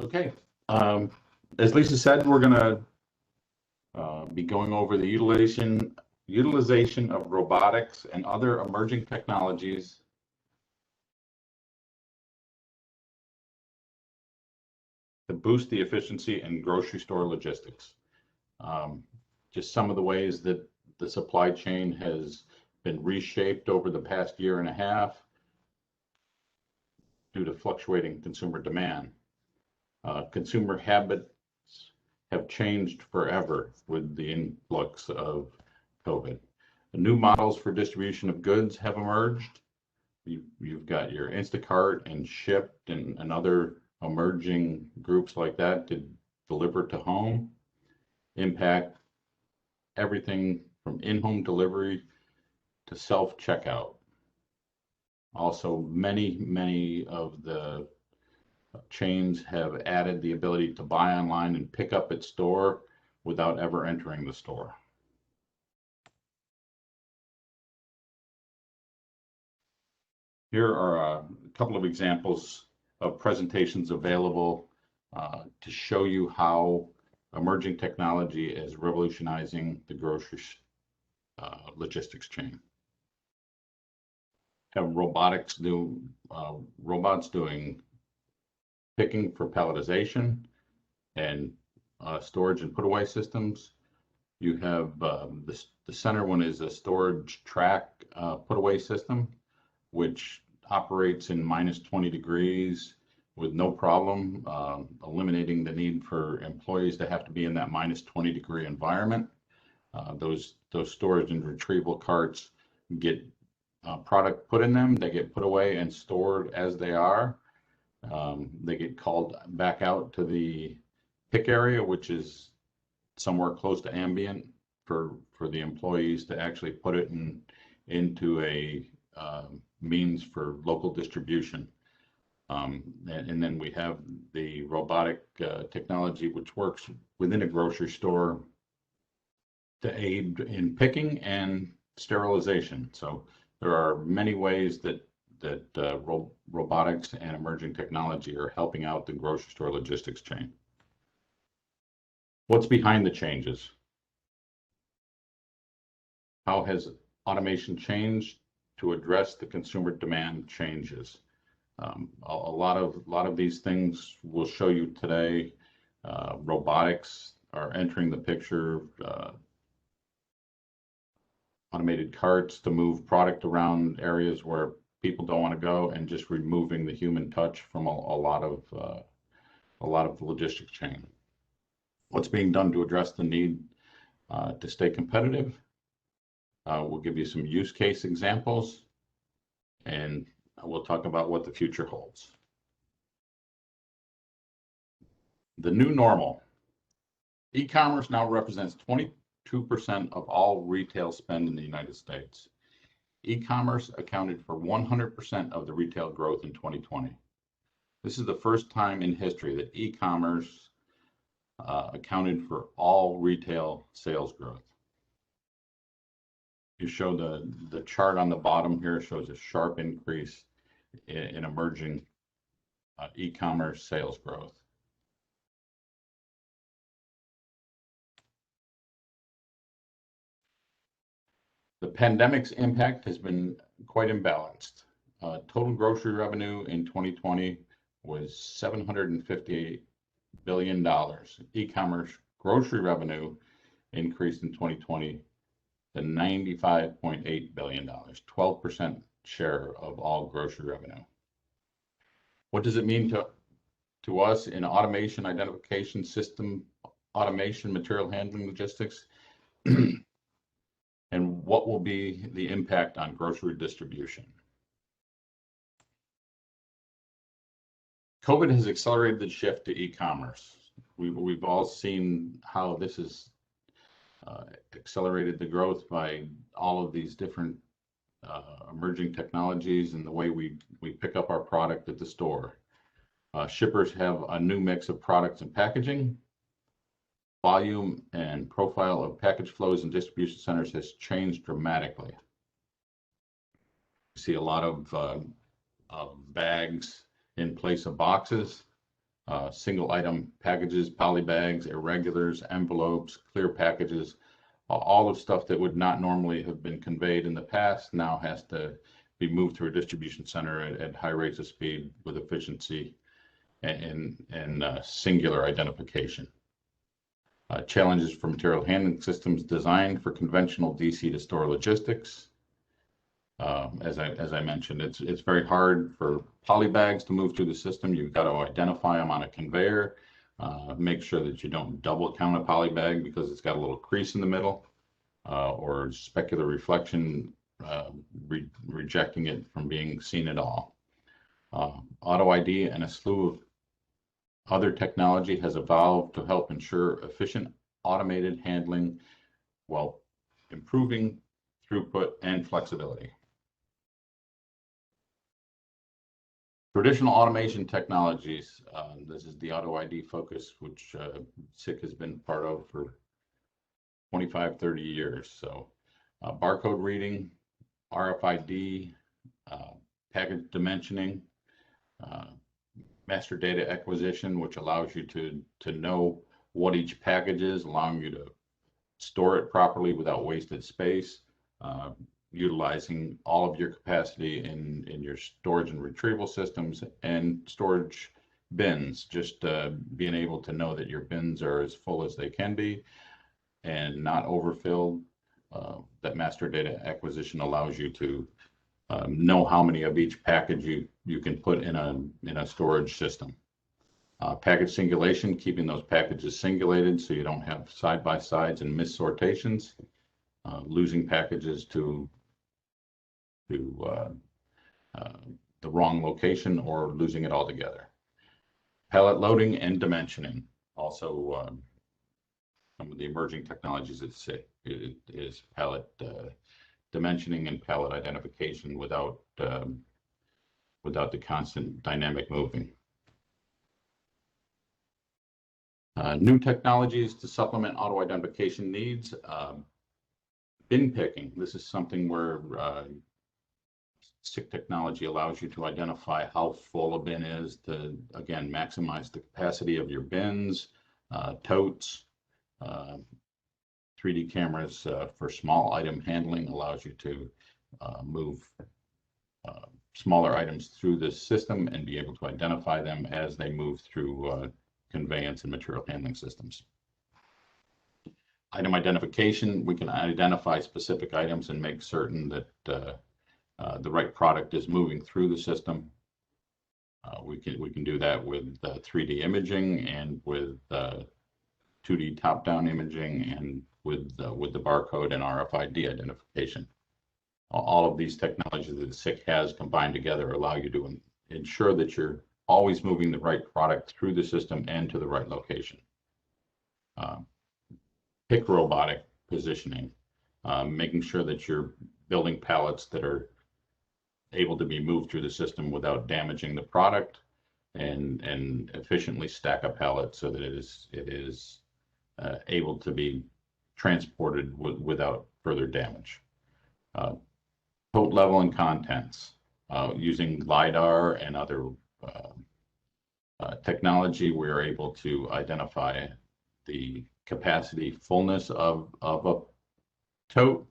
Okay. As Lisa said, we're going to be going over the utilization of robotics and other emerging technologies to boost the efficiency in grocery store logistics. Just some of the ways that the supply chain has been reshaped over the past year and a half due to fluctuating consumer demand. Consumer habits have changed forever with the influx of COVID. New models for distribution of goods have emerged. You've got your Instacart and Shipt and other emerging groups like that to deliver to home, impact everything from in-home delivery to self-checkout. Also, many of the chains have added the ability to buy online and pick up at store without ever entering the store. Here are a couple of examples of presentations available to show you how emerging technology is revolutionizing the grocery logistics chain. Have robots doing picking for palletization and storage and put away systems. You have the center one is a storage track put away system, which operates in minus 20 degrees with no problem, eliminating the need for employees to have to be in that minus 20 degree environment. Those storage and retrieval carts get product put in them, they get put away and stored as they are. They get called back out to the pick area, which is somewhere close to ambient for the employees to actually put it into a means for local distribution. And then we have the robotic technology, which works within a grocery store to aid in picking and sterilization. So there are many ways that robotics and emerging technology are helping out the grocery store logistics chain. What's behind the changes? How has automation changed to address the consumer demand changes? A lot of these things we'll show you today. Robotics are entering the picture. Automated carts to move product around areas where people don't want to go, and just removing the human touch from a lot of the logistics chain. What's being done to address the need to stay competitive? We'll give you some use case examples, and we'll talk about what the future holds. The new normal. E-commerce now represents 22% of all retail spend in the United States. E-commerce accounted for 100% of the retail growth in 2020. This is the first time in history that e-commerce accounted for all retail sales growth. You show the chart on the bottom here shows a sharp increase in emerging e-commerce sales growth. The pandemic's impact has been quite imbalanced. Total grocery revenue in 2020 was $758 billion. E-commerce grocery revenue increased in 2020 to $95.8 billion, 12% share of all grocery revenue. What does it mean to us in automation, identification, system automation, material handling, logistics? And what will be the impact on grocery distribution? COVID has accelerated the shift to e-commerce. We've all seen how this has accelerated the growth by all of these different emerging technologies and the way we pick up our product at the store. Shippers have a new mix of products and packaging. Volume and profile of package flows in distribution centers has changed dramatically. You see a lot of bags in place of boxes. single item packages, poly bags, irregulars, envelopes, clear packages, all of stuff that would not normally have been conveyed in the past now has to be moved through a distribution center at high rates of speed with efficiency and singular identification. Challenges for material handling systems designed for conventional DC to store logistics. As I mentioned, it's very hard for poly bags to move through the system. You've got to identify them on a conveyor. Make sure that you don't double count a poly bag because it's got a little crease in the middle or specular reflection, rejecting it from being seen at all. Auto ID and a slew of other technology has evolved to help ensure efficient automated handling while improving throughput and flexibility. Traditional automation technologies, this is the auto ID focus, which SICK has been part of for 25, 30 years. So barcode reading, RFID, package dimensioning, master data acquisition, which allows you to know what each package is, allowing you to store it properly without wasted space, utilizing all of your capacity in your storage and retrieval systems and storage bins, just being able to know that your bins are as full as they can be and not overfilled. That master data acquisition allows you to know how many of each package you can put in a storage system. Package singulation, keeping those packages singulated so you don't have side-by-sides and missortations, losing packages to the wrong location or losing it altogether. Pallet loading and dimensioning, also some of the emerging technologies at SICK is pallet dimensioning and pallet identification without the constant dynamic moving. New technologies to supplement auto identification needs. Bin picking. This is something where SICK technology allows you to identify how full a bin is to, again, maximize the capacity of your bins, totes. 3D cameras for small item handling allows you to move smaller items through the system and be able to identify them as they move through conveyance and material handling systems. Item identification, we can identify specific items and make certain that the right product is moving through the system. We can do that with 3D imaging and with 2D top-down imaging and with the barcode and RFID identification. All of these technologies that SICK has combined together allow you to ensure that you're always moving the right product through the system and to the right location. Pick robotic positioning, making sure that you're building pallets that are able to be moved through the system without damaging the product and efficiently stack a pallet so that it is able to be transported without further damage. Tote level and contents, using LiDAR and other technology, we're able to identify the capacity fullness of a tote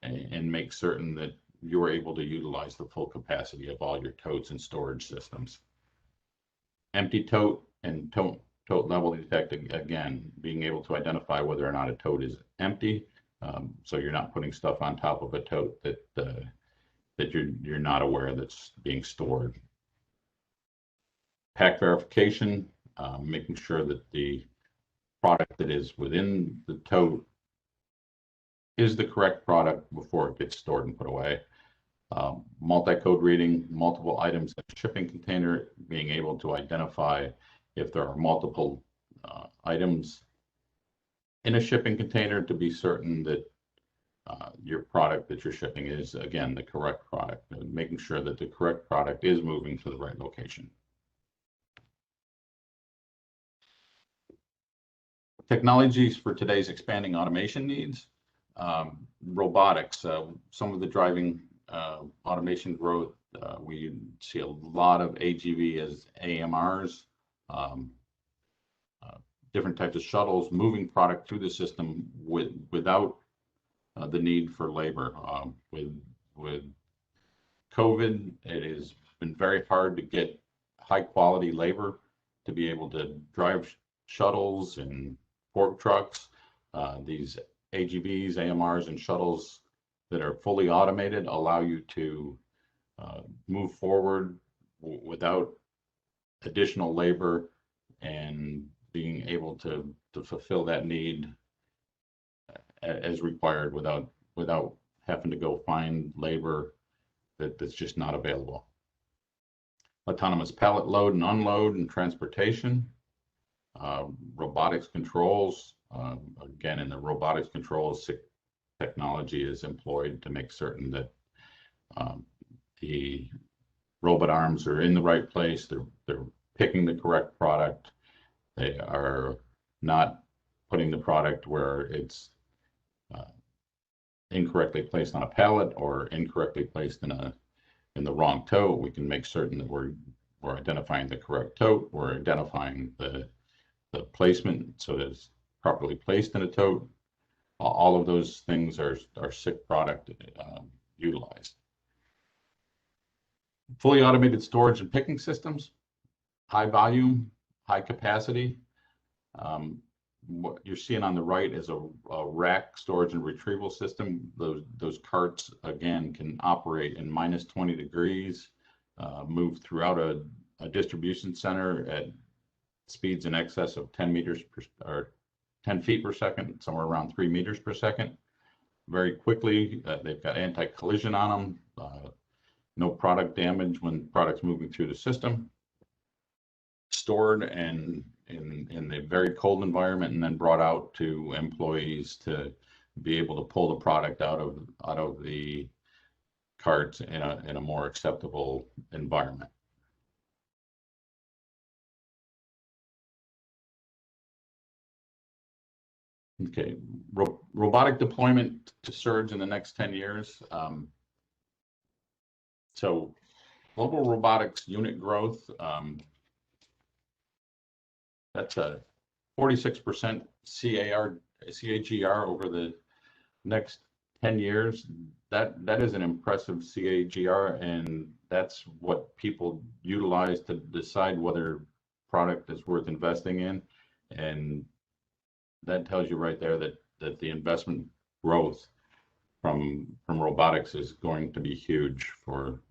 and make certain that you're able to utilize the full capacity of all your totes and storage systems. Empty tote and tote level detecting, again, being able to identify whether or not a tote is empty, so you're not putting stuff on top of a tote that you're not aware that's being stored. Pack verification, making sure that the product that is within the tote is the correct product before it gets stored and put away. Multi-code reading, multiple items in a shipping container, being able to identify if there are multiple items in a shipping container to be certain that your product that you're shipping is, again, the correct product, and making sure that the correct product is moving to the right location. Technologies for today's expanding automation needs. Robotics, some of the driving automation growth, we see a lot of AGV as AMRs, um, different types of shuttles moving product through the system without the need for labor. With COVID, it has been very hard to get high quality labor to be able to drive shuttles and fork trucks. These AGVs, AMRs, and shuttles that are fully automated allow you to move forward without additional labor and being able to fulfill that need as required without having to go find labor that's just not available. Autonomous pallet load and unload and transportation. Robotics controls. Again, in the robotics controls, SICK technology is employed to make certain that the robot arms are in the right place. They're picking the correct product. They are not putting the product where it's incorrectly placed on a pallet or incorrectly placed in the wrong tote. We can make certain that we're identifying the correct tote. We're identifying the placement so that it's properly placed in a tote. All of those things are SICK product utilized. Fully automated storage and picking systems, high volume, high capacity. What you're seeing on the right is a rack storage and retrieval system. Those carts, again, can operate in -20 degrees, move throughout a distribution center at speeds in excess of 10 feet per second, somewhere around 3 meters per second. Very quickly, they've got anti-collision on them, no product damage when product's moving through the system. Stored and in a very cold environment and then brought out to employees to be able to pull the product out of the carts in a more acceptable environment. Okay, robotic deployment to surge in the next 10 years. So global robotics unit growth, that's a 46% CAGR over the next 10 years. That is an impressive CAGR, and that's what people utilize to decide whether product is worth investing in. And that tells you right there that the investment growth from robotics is going to be huge for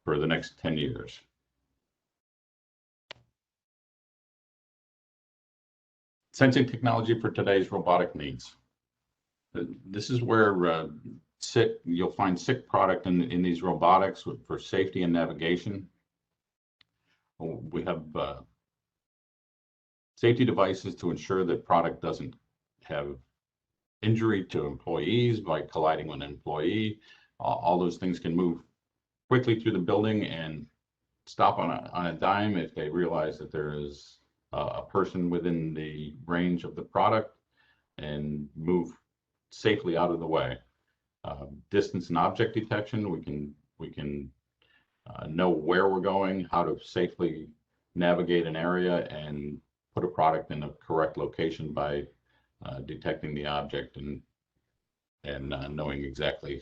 the next 10 years. Sensing technology for today's robotic needs. This is where you'll find SICK product in these robotics for safety and navigation. We have safety devices to ensure that product doesn't have injury to employees by colliding with an employee. All those things can move quickly through the building and stop on a dime if they realize that there is a person within the range of the product, and move safely out of the way. Distance and object detection, we can know where we're going, how to safely navigate an area and put a product in the correct location by detecting the object and knowing exactly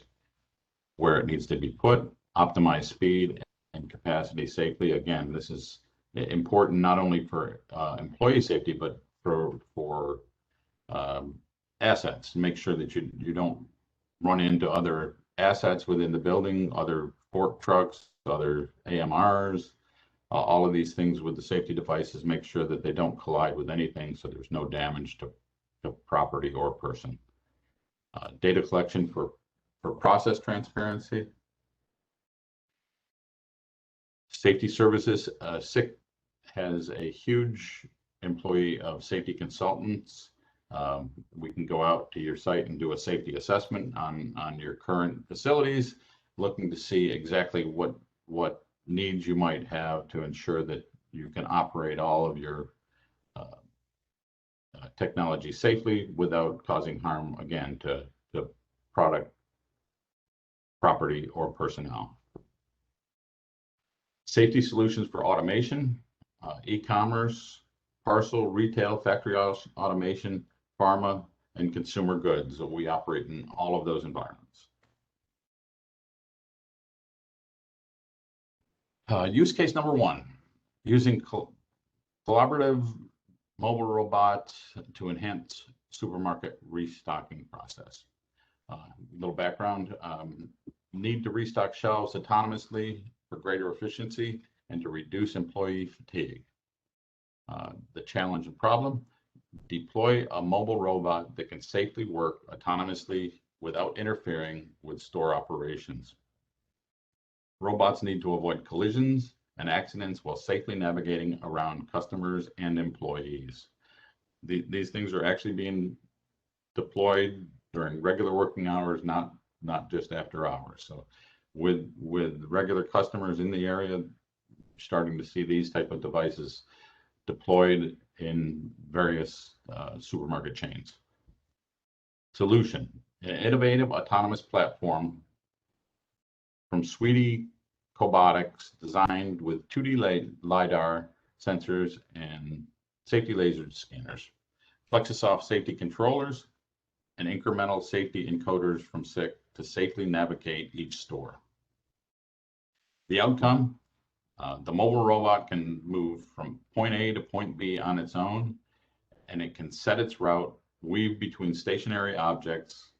where it needs to be put. Optimize speed and capacity safely. Again, this is important not only for employee safety, but for assets. Make sure that you don't run into other assets within the building, other fork trucks, other AMRs, all of these things with the safety devices. Make sure that they don't collide with anything, so there's no damage to property or person. Data collection for process transparency. Safety services. SICK has a huge employee of safety consultants. We can go out to your site and do a safety assessment on your current facilities, looking to see exactly what needs you might have to ensure that you can operate all of your technology safely without causing harm, again, to product, property, or personnel. Safety solutions for automation, e-commerce, parcel, retail, factory automation, pharma, and consumer goods. We operate in all of those environments. Use case number one, using collaborative mobile robots to enhance supermarket restocking process. Little background, need to restock shelves autonomously for greater efficiency and to reduce employee fatigue. The challenge and problem, deploy a mobile robot that can safely work autonomously without interfering with store operations. Robots need to avoid collisions and accidents while safely navigating around customers and employees. These things are actually being deployed during regular working hours, not just after hours. So with regular customers in the area, starting to see these type of devices deployed in various supermarket chains. Solution, an innovative autonomous platform from Robotics, designed with 2D LiDAR sensors and safety laser scanners, Flexisoft safety controllers, and incremental safety encoders from SICK to safely navigate each store. The outcome, the mobile robot can move from point A to point B on its own, and it can set its route, weave between stationary objects,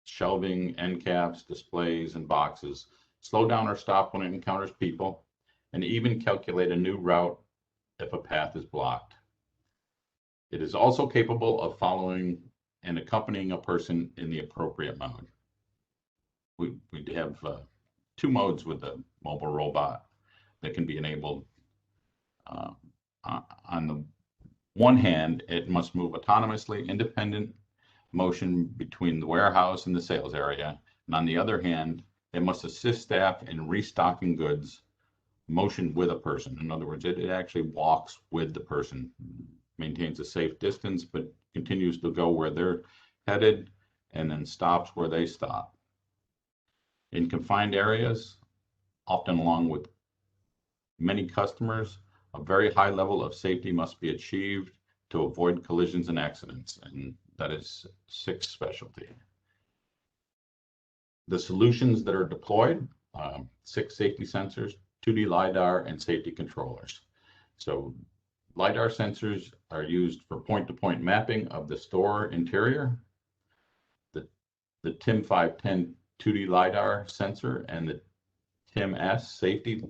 shelving, end caps, displays, and boxes, slow down or stop when it encounters people, and even calculate a new route if a path is blocked. It is also capable of following and accompanying a person in the appropriate mode. We have two modes with the mobile robot that can be enabled. On the one hand, it must move autonomously, independent motion between the warehouse and the sales area. And on the other hand, it must assist staff in restocking goods, motion with a person. In other words, it actually walks with the person, maintains a safe distance, but continues to go where they're headed and then stops where they stop. In confined areas, often along with many customers, a very high level of safety must be achieved to avoid collisions and accidents, and that is SICK's specialty. The solutions that are deployed, 6 safety sensors, 2D LiDAR, and safety controllers. So LiDAR sensors are used for point-to-point mapping of the store interior. The TIM510 2D LiDAR sensor and the TIM-S safety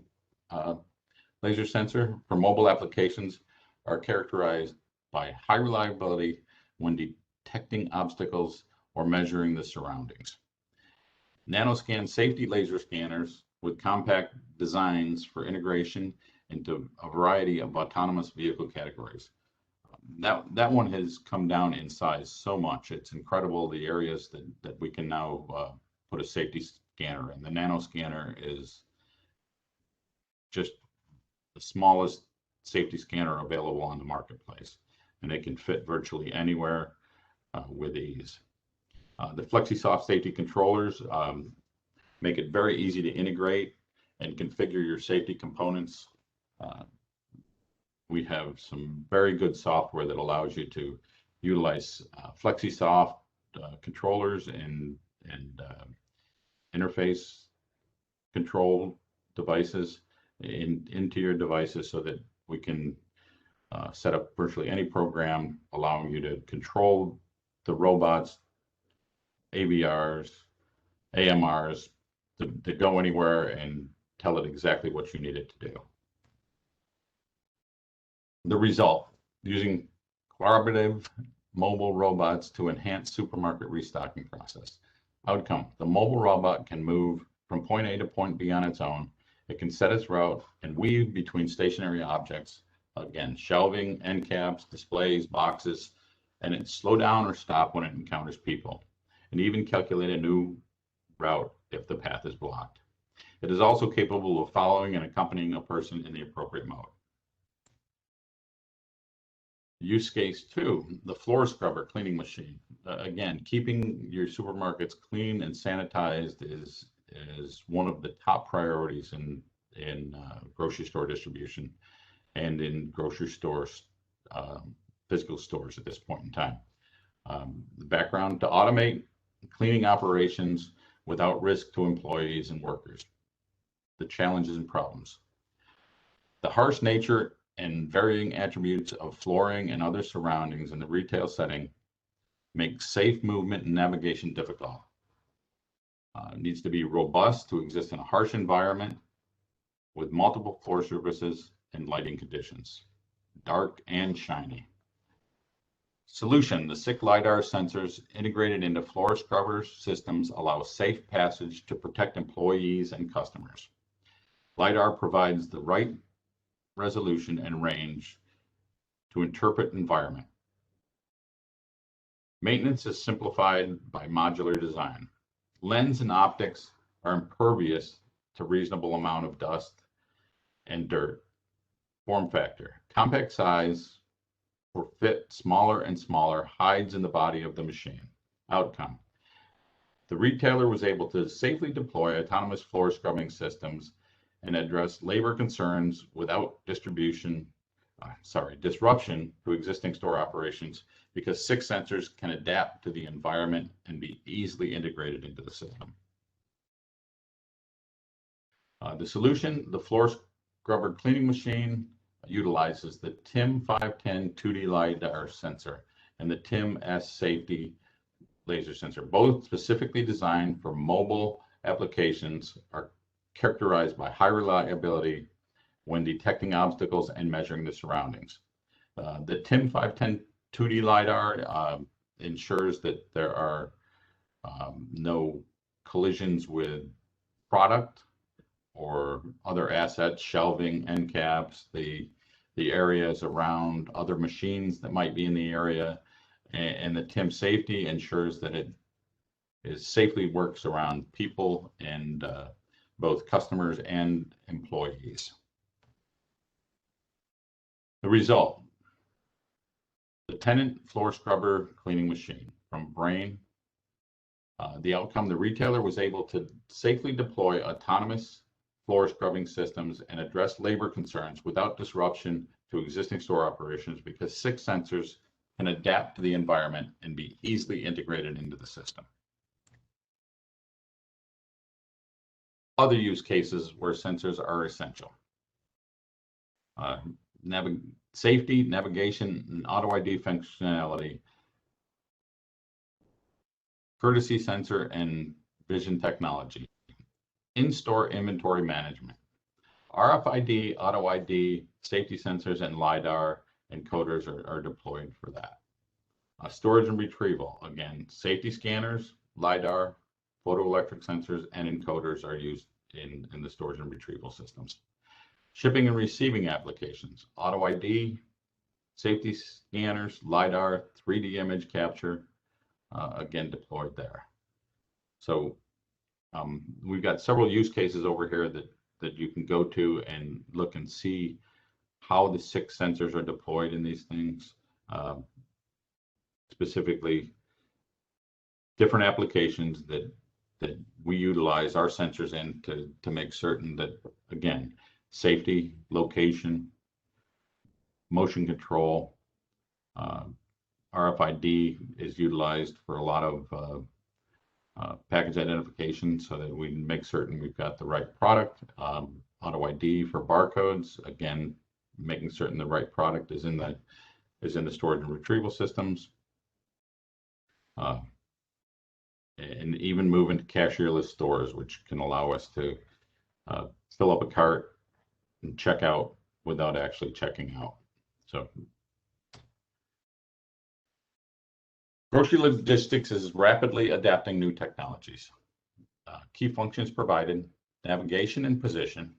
laser sensor for mobile applications are characterized by high reliability when detecting obstacles or measuring the surroundings. Nanoscan safety laser scanners with compact designs for integration into a variety of autonomous vehicle categories. That one has come down in size so much. It's incredible the areas that we can now put a safety scanner in. The nanoscanner is just the smallest safety scanner available on the marketplace, and it can fit virtually anywhere with ease. The Flexisoft safety controllers make it very easy to integrate and configure your safety components. We have some very good software that allows you to utilize Flexisoft controllers and interface control devices into your devices so that we can set up virtually any program allowing you to control the robots, AVRs, AMRs, to go anywhere and tell it exactly what you need it to do. The result, using collaborative mobile robots to enhance supermarket restocking process. Outcome, the mobile robot can move from point A to point B on its own. It can set its route and weave between stationary objects, again, shelving, end caps, displays, boxes, and it slow down or stop when it encounters people, and even calculate a new route if the path is blocked. It is also capable of following and accompanying a person in the appropriate mode. Use case 2, the floor scrubber cleaning machine. Again, keeping your supermarkets clean and sanitized is one of the top priorities in grocery store distribution and in grocery store physical stores at this point in time. The background: to automate cleaning operations without risk to employees and workers. The challenges and problems: the harsh nature and varying attributes of flooring and other surroundings in the retail setting make safe movement and navigation difficult. Needs to be robust to exist in a harsh environment with multiple floor surfaces and lighting conditions, dark and shiny. Solution: the SICK LiDAR sensors integrated into floor scrubber systems allow safe passage to protect employees and customers. LiDAR provides the right resolution and range to interpret environment. Maintenance is simplified by modular design. Lens and optics are impervious to reasonable amount of dust and dirt. Form factor: compact size for fit smaller and smaller hides in the body of the machine. Outcome: the retailer was able to safely deploy autonomous floor scrubbing systems and address labor concerns without disruption to existing store operations, because 6 sensors can adapt to the environment and be easily integrated into the system. The solution: the floor scrubber cleaning machine utilizes the TIM510 2D LiDAR sensor and the TIM-S safety laser sensor, both specifically designed for mobile applications, are characterized by high reliability when detecting obstacles and measuring the surroundings. The TIM510 2D LiDAR ensures that there are no collisions with product or other assets, shelving, end caps, the areas around other machines that might be in the area, and the TIM safety ensures that it safely works around people and both customers and employees. The result: the Tenant floor scrubber cleaning machine from Brain. The outcome: the retailer was able to safely deploy autonomous floor scrubbing systems and address labor concerns without disruption to existing store operations, because 6 sensors can adapt to the environment and be easily integrated into the system. Other use cases where sensors are essential: safety, navigation, and auto ID functionality, courtesy sensor and vision technology, in-store inventory management, RFID, auto ID, safety sensors, and LiDAR encoders are deployed for that. Storage and retrieval: again, safety scanners, LiDAR, photoelectric sensors, and encoders are used in the storage and retrieval systems. Shipping and receiving applications: auto ID, safety scanners, LiDAR, 3D image capture, again deployed there. So we've got several use cases over here that you can go to and look and see how the 6 sensors are deployed in these things. Specifically, different applications that we utilize our sensors in to make certain that, again, safety, location, motion control, RFID is utilized for a lot of package identification, so that we can make certain we've got the right product. Auto ID for barcodes, again, making certain the right product is in the storage and retrieval systems. And even move into cashierless stores, which can allow us to fill up a cart and check out without actually checking out. So grocery logistics is rapidly adapting new technologies. Key functions provided: navigation and position.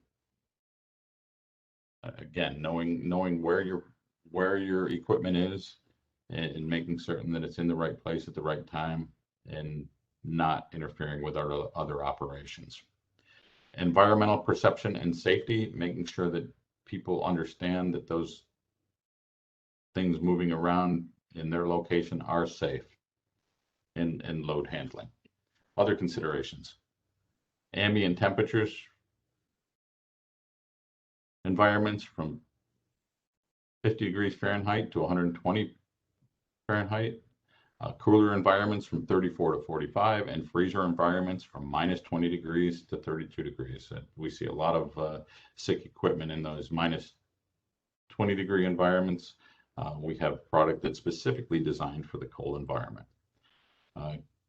Again, knowing where your equipment is and making certain that it's in the right place at the right time and not interfering with our other operations. Environmental perception and safety, making sure that people understand that those things moving around in their location are safe, and load handling. Other considerations: ambient temperatures, environments from 50 degrees Fahrenheit to 120 Fahrenheit. Cooler environments from 34 to 45, and freezer environments from minus 20 degrees to 32 degrees. We see a lot of SICK equipment in those minus 20-degree environments. We have product that's specifically designed for the cold environment.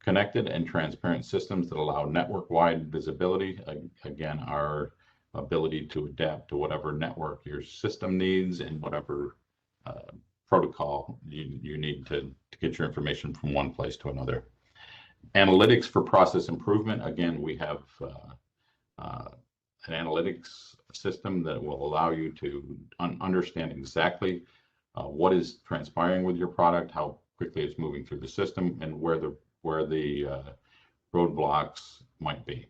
Connected and transparent systems that allow network-wide visibility. Again, our ability to adapt to whatever network your system needs and whatever protocol you need to get your information from one place to another. Analytics for process improvement. Again, we have an analytics system that will allow you to understand exactly what is transpiring with your product, how quickly it's moving through the system, and where the roadblocks might be.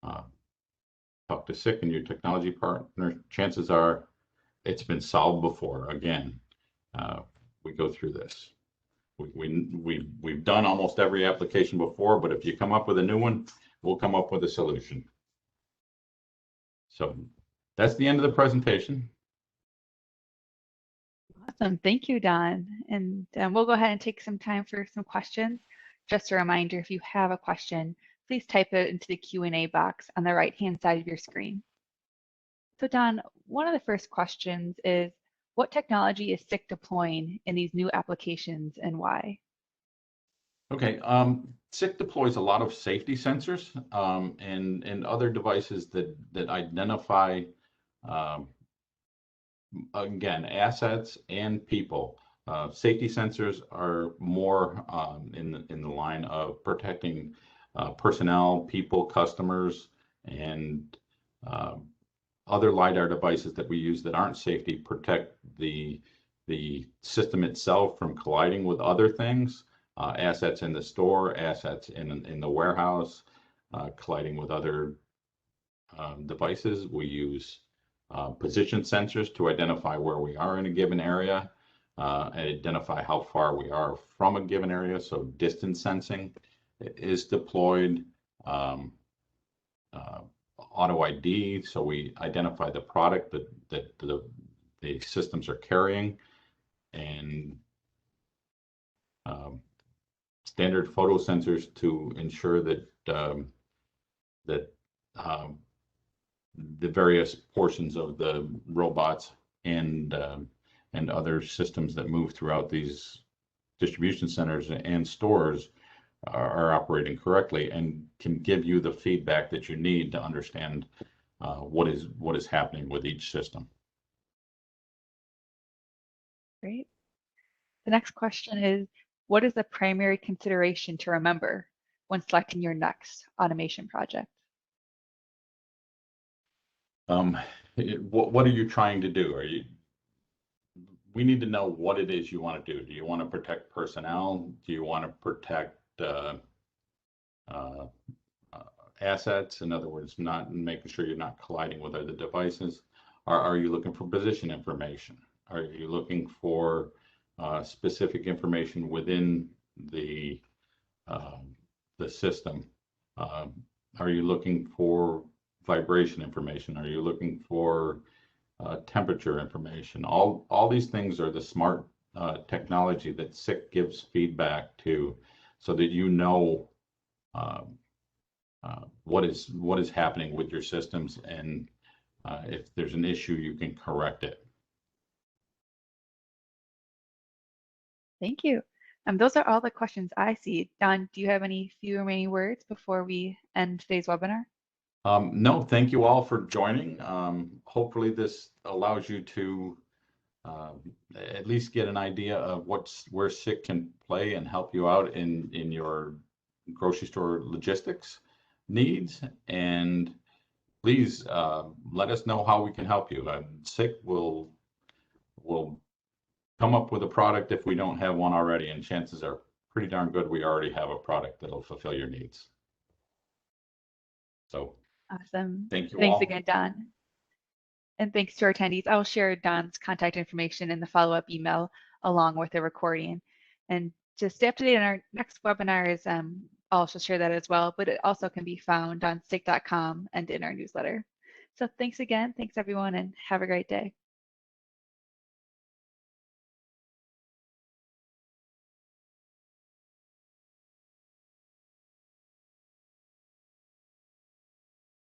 Talk to SICK and your technology partner. Chances are it's been solved before. Again, we go through this. We've done almost every application before, but if you come up with a new one, we'll come up with a solution. So that's the end of the presentation. Awesome. Thank you, Don. And we'll go ahead and take some time for some questions. Just a reminder, if you have a question, please type it into the Q&A box on the right-hand side of your screen. So Don, one of the first questions is, what technology is SICK deploying in these new applications and why? Okay, SICK deploys a lot of safety sensors and other devices that identify, again, assets and people. Safety sensors are more in the line of protecting personnel, people, customers, and other LiDAR devices that we use that aren't safety protect the system itself from colliding with other things, assets in the store, assets in the warehouse, colliding with other devices. We use position sensors to identify where we are in a given area and identify how far we are from a given area. So distance sensing is deployed. Auto ID, so we identify the product that the systems are carrying, and standard photo sensors to ensure that the various portions of the robots and other systems that move throughout these distribution centers and stores are operating correctly and can give you the feedback that you need to understand what is happening with each system. Great. The next question is, what is the primary consideration to remember when selecting your next automation project? What are you trying to do? We need to know what it is you want to do. Do you want to protect personnel? Do you want to protect assets? In other words, not making sure you're not colliding with other devices. Are you looking for position information? Are you looking for specific information within the system? Are you looking for vibration information? Are you looking for temperature information? All these things are the smart technology that SICK gives feedback to, so that you know what is happening with your systems, and if there's an issue, you can correct it. Thank you. Those are all the questions I see. Don, do you have any few remaining words before we end today's webinar? No, thank you all for joining. Hopefully this allows you to at least get an idea of where SICK can play and help you out in your grocery store logistics needs. And please let us know how we can help you. SICK will come up with a product if we don't have one already, and chances are pretty darn good we already have a product that'll fulfill your needs. So awesome. Thank you. Thanks all. again, Don. And thanks to our attendees. I'll share Don's contact information in the follow-up email along with the recording. And to stay up to date on our next webinars, I'll also share that as well, but it also can be found on sick.com and in our newsletter. So thanks again. Thanks everyone, and have a great day.